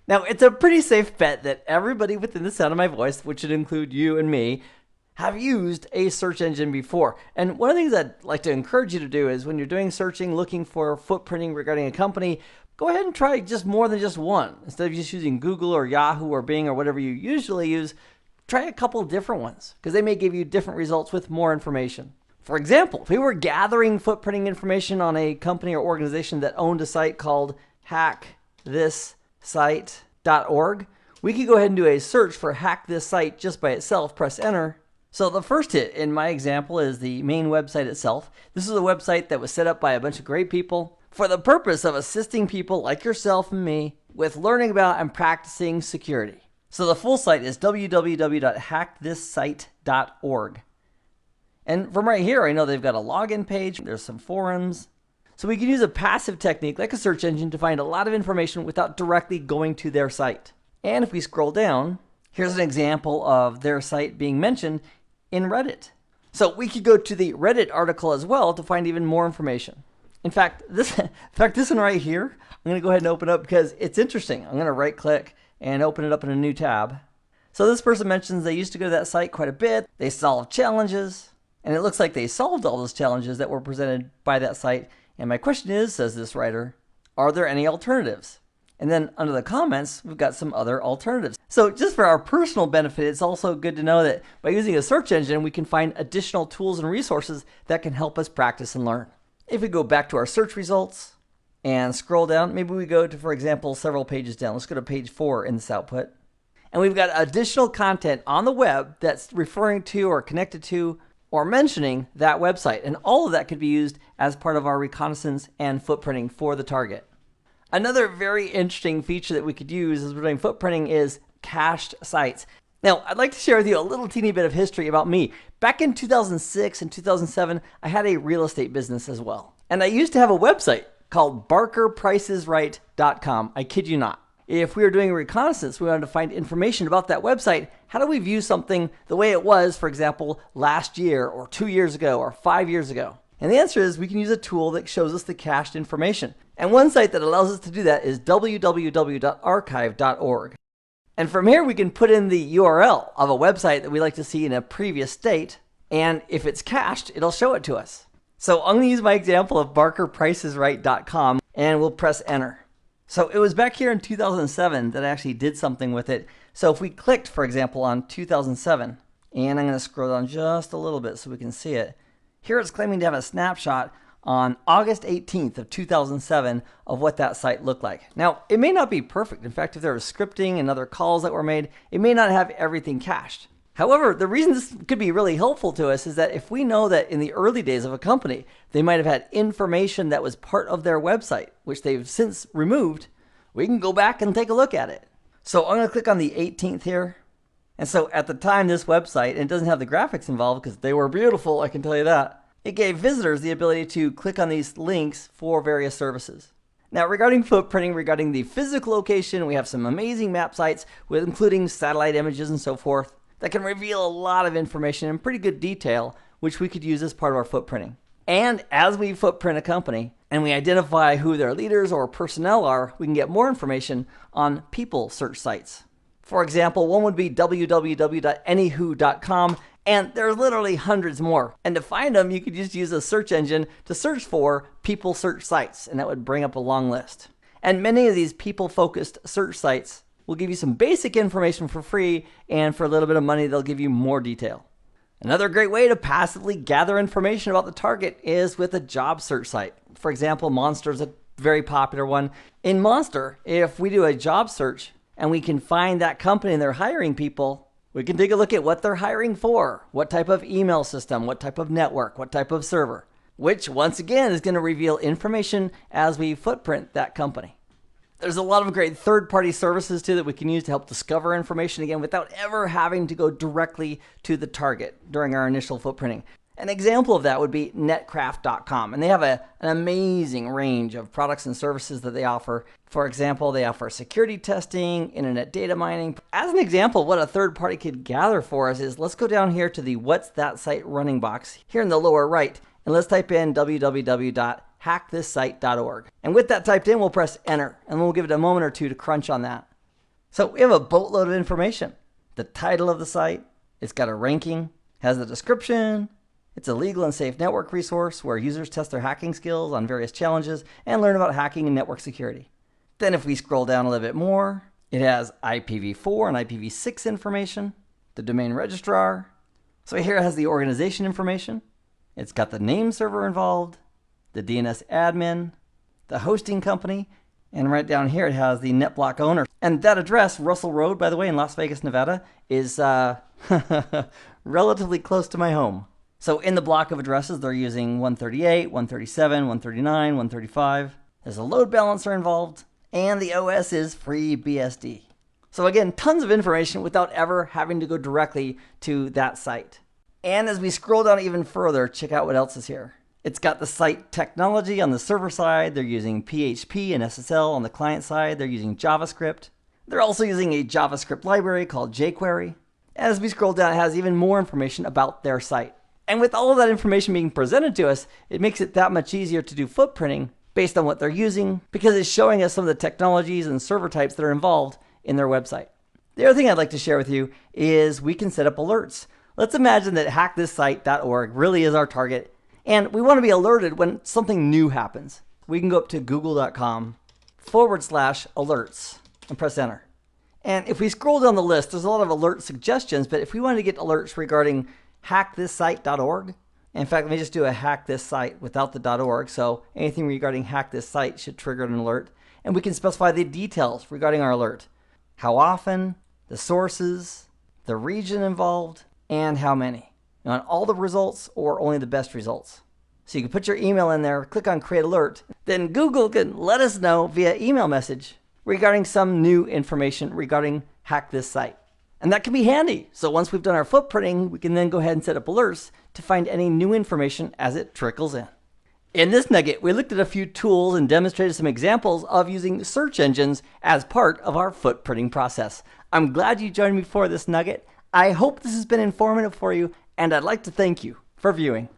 Now, it's a pretty safe bet that everybody within the sound of my voice, which would include you and me, have used a search engine before. And one of the things I'd like to encourage you to do is when you're doing searching, looking for footprinting regarding a company, go ahead and try just more than just one. Instead of just using Google or Yahoo or Bing or whatever you usually use, try a couple different ones because they may give you different results with more information. For example, if we were gathering footprinting information on a company or organization that owned a site called hackthisSite.org, we could go ahead and do a search for hack this site just by itself, press enter. So the first hit in my example is the main website itself. This is a website that was set up by a bunch of great people for the purpose of assisting people like yourself and me with learning about and practicing security. So the full site is www.hackthisSite.org. And from right here, I know they've got a login page. There's some forums. So we can use a passive technique like a search engine to find a lot of information without directly going to their site. And if we scroll down, here's an example of their site being mentioned in Reddit. So we could go to the Reddit article as well to find even more information. In fact, this one right here, I'm going to go ahead and open up because it's interesting. I'm going to right click and open it up in a new tab. So this person mentions they used to go to that site quite a bit. They solved challenges, and it looks like they solved all those challenges that were presented by that site. And my question is, says this writer, are there any alternatives? And then under the comments, we've got some other alternatives. So just for our personal benefit, it's also good to know that by using a search engine, we can find additional tools and resources that can help us practice and learn. If we go back to our search results and scroll down, maybe we go to, for example, several pages down. Let's go to page 4 in this output. And we've got additional content on the web that's referring to or connected to or mentioning that website. And all of that could be used as part of our reconnaissance and footprinting for the target. Another very interesting feature that we could use as we're doing footprinting is cached sites. Now, I'd like to share with you a little teeny bit of history about me. Back in 2006 and 2007, I had a real estate business as well. And I used to have a website called barkerpricesright.com. I kid you not. If we were doing a reconnaissance, we wanted to find information about that website. How do we view something the way it was, for example, last year or 2 years ago or 5 years ago? And the answer is we can use a tool that shows us the cached information. And one site that allows us to do that is www.archive.org. And from here, we can put in the URL of a website that we like to see in a previous state. And if it's cached, it'll show it to us. So I'm going to use my example of barkerpricesright.com and we'll press enter. So it was back here in 2007 that I actually did something with it. So if we clicked, for example, on 2007, and I'm going to scroll down just a little bit so we can see it. Here it's claiming to have a snapshot on August 18th of 2007 of what that site looked like. Now, it may not be perfect. In fact, if there was scripting and other calls that were made, it may not have everything cached. However, the reason this could be really helpful to us is that if we know that in the early days of a company, they might have had information that was part of their website, which they've since removed, we can go back and take a look at it. So I'm going to click on the 18th here. And so at the time, this website, and it doesn't have the graphics involved because they were beautiful, I can tell you that. It gave visitors the ability to click on these links for various services. Now, regarding footprinting, regarding the physical location, we have some amazing map sites with including satellite images and so forth that can reveal a lot of information in pretty good detail, which we could use as part of our footprinting. And as we footprint a company and we identify who their leaders or personnel are, we can get more information on people search sites. For example, one would be www.anywho.com, and there's literally hundreds more. And to find them, you could just use a search engine to search for people search sites, and that would bring up a long list. And many of these people-focused search sites will give you some basic information for free, and for a little bit of money, they'll give you more detail. Another great way to passively gather information about the target is with a job search site. For example, Monster is a very popular one. In Monster, if we do a job search and we can find that company and they're hiring people, we can take a look at what they're hiring for, what type of email system, what type of network, what type of server, which once again is going to reveal information as we footprint that company. There's a lot of great third-party services too that we can use to help discover information again without ever having to go directly to the target during our initial footprinting. An example of that would be netcraft.com, and they have an amazing range of products and services that they offer. For example, they offer security testing, internet data mining. As an example, what a third party could gather for us is, let's go down here to the What's That Site running box here in the lower right, and let's type in www.hackthisSite.org. And with that typed in, we'll press enter, and we'll give it a moment or two to crunch on that. So we have a boatload of information. The title of the site, it's got a ranking, has a description, it's a legal and safe network resource where users test their hacking skills on various challenges and learn about hacking and network security. Then if we scroll down a little bit more, it has IPv4 and IPv6 information, the domain registrar. So here it has the organization information. It's got the name server involved, the DNS admin, the hosting company, and right down here it has the NetBlock owner. And that address, Russell Road, by the way, in Las Vegas, Nevada, is relatively close to my home. So in the block of addresses, they're using 138, 137, 139, 135. There's a load balancer involved, and the OS is FreeBSD. So again, tons of information without ever having to go directly to that site. And as we scroll down even further, check out what else is here. It's got the site technology on the server side. They're using PHP and SSL on the client side. They're using JavaScript. They're also using a JavaScript library called jQuery. And as we scroll down, it has even more information about their site. And with all of that information being presented to us, it makes it that much easier to do footprinting based on what they're using, because it's showing us some of the technologies and server types that are involved in their website. The other thing I'd like to share with you is we can set up alerts. Let's imagine that hackthisSite.org really is our target, and we want to be alerted when something new happens. We can go up to google.com/alerts and press enter. And if we scroll down the list, there's a lot of alert suggestions, but if we wanted to get alerts regarding hackthisSite.org, in fact, let me just do a hack this site without the .org, so anything regarding hack this site should trigger an alert, and we can specify the details regarding our alert. How often, the sources, the region involved, and how many. You want all the results or only the best results. So you can put your email in there, click on create alert, then Google can let us know via email message regarding some new information regarding hack this site. And that can be handy. So once we've done our footprinting, we can then go ahead and set up alerts to find any new information as it trickles in. In this nugget, we looked at a few tools and demonstrated some examples of using search engines as part of our footprinting process. I'm glad you joined me for this nugget. I hope this has been informative for you, and I'd like to thank you for viewing.